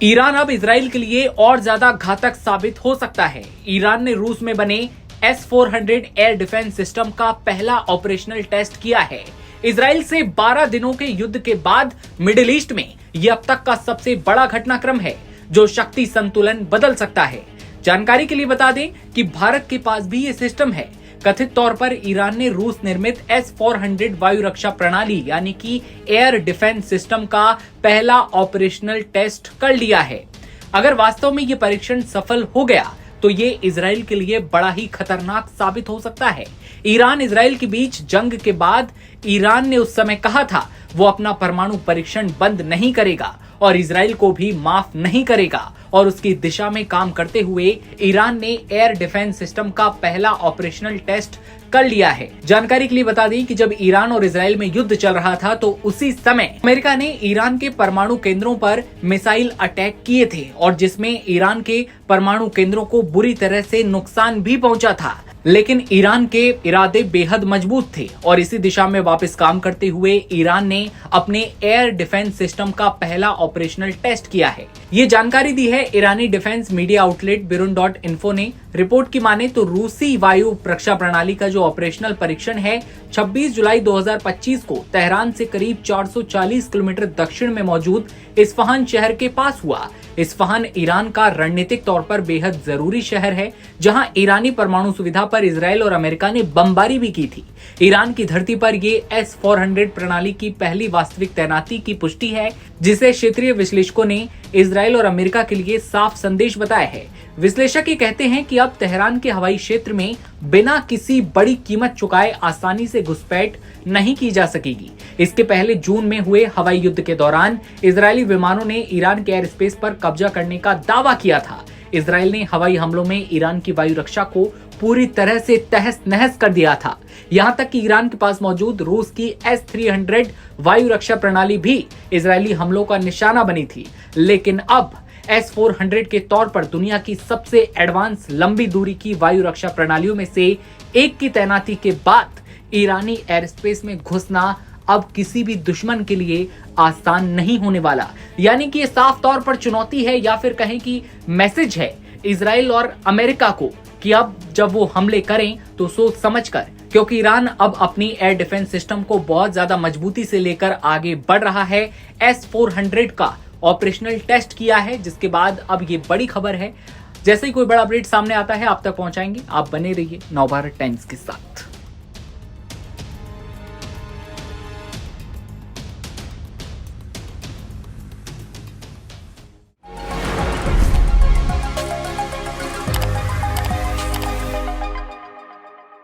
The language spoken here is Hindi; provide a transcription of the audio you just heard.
ईरान अब इजराइल के लिए और ज्यादा घातक साबित हो सकता है। ईरान ने रूस में बने S-400 एयर डिफेंस सिस्टम का पहला ऑपरेशनल टेस्ट किया है। इजराइल से 12 दिनों के युद्ध के बाद मिडिल ईस्ट में यह अब तक का सबसे बड़ा घटनाक्रम है जो शक्ति संतुलन बदल सकता है। जानकारी के लिए बता दें कि भारत के पास भी ये सिस्टम है। कथित तौर पर ईरान ने रूस निर्मित S-400 वायु रक्षा प्रणाली यानी कि एयर डिफेंस सिस्टम का पहला ऑपरेशनल टेस्ट कर लिया है। अगर वास्तव में ये परीक्षण सफल हो गया तो ये इजराइल के लिए बड़ा ही खतरनाक साबित हो सकता है। ईरान इजराइल के बीच जंग के बाद ईरान ने उस समय कहा था वो अपना परमाणु परीक्षण बंद नहीं करेगा और इजराइल को भी माफ नहीं करेगा, और उसकी दिशा में काम करते हुए ईरान ने एयर डिफेंस सिस्टम का पहला ऑपरेशनल टेस्ट कर लिया है। जानकारी के लिए बता दें कि जब ईरान और इजराइल में युद्ध चल रहा था तो उसी समय अमेरिका ने ईरान के परमाणु केंद्रों पर मिसाइल अटैक किए थे और जिसमें ईरान के परमाणु केंद्रों को बुरी तरह से नुकसान भी पहुंचा था। लेकिन ईरान के इरादे बेहद मजबूत थे और इसी दिशा में वापस काम करते हुए ईरान ने अपने एयर डिफेंस सिस्टम का पहला ऑपरेशनल टेस्ट किया है। ये जानकारी दी है ईरानी डिफेंस मीडिया आउटलेट बिरुन.info ने। रिपोर्ट की माने तो रूसी वायु रक्षा प्रणाली का जो ऑपरेशनल परीक्षण है 26 जुलाई 2025 को तेहरान से करीब 440 किलोमीटर दक्षिण में मौजूद इस्फहान शहर के पास हुआ। इस्फहान ईरान का रणनीतिक तौर पर बेहद जरूरी शहर है जहां ईरानी परमाणु सुविधा पर इजराइल और अमेरिका ने बमबारी भी की थी। ईरान की धरती पर ये S-400 प्रणाली की पहली वास्तविक तैनाती की पुष्टि है जिसे क्षेत्रीय विश्लेषकों ने इजराइल और अमेरिका के लिए साफ संदेश बताया है। विश्लेषक ये कहते हैं कि अब तेहरान के हवाई क्षेत्र में बिना किसी बड़ी कीमत चुकाए आसानी से घुसपैठ नहीं की जा सकेगी। इसके पहले जून में हुए हवाई युद्ध के दौरान इजरायली विमानों ने ईरान के एयर स्पेस पर कब्जा करने का दावा किया था। इजराइल ने हवाई हमलों में ईरान की वायु रक्षा को पूरी तरह से तहस नहस कर दिया था। यहाँ तक कि ईरान के पास मौजूद रूस की S-300 वायु रक्षा प्रणाली भी इजरायली हमलों का निशाना बनी थी। लेकिन अब S-400 के तौर पर दुनिया की सबसे एडवांस लंबी दूरी की वायु रक्षा प्रणालियों में से एक की तैनाती के बाद ईरानी एयर स्पेस में घुसना अब किसी भी दुश्मन के लिए आसान नहीं होने वाला। यानी कि ये साफ तौर पर चुनौती है या फिर कहें कि मैसेज है इजराइल और अमेरिका को कि अब जब वो हमले करें तो सोच समझ कर, क्योंकि ईरान अब अपनी एयर डिफेंस सिस्टम को बहुत ज्यादा मजबूती से लेकर आगे बढ़ रहा है। S-400 का ऑपरेशनल टेस्ट किया है जिसके बाद अब ये बड़ी खबर है। जैसे ही कोई बड़ा अपडेट सामने आता है आप तक पहुंचाएंगे। आप बने रहिए नवभारत टाइम्स के साथ।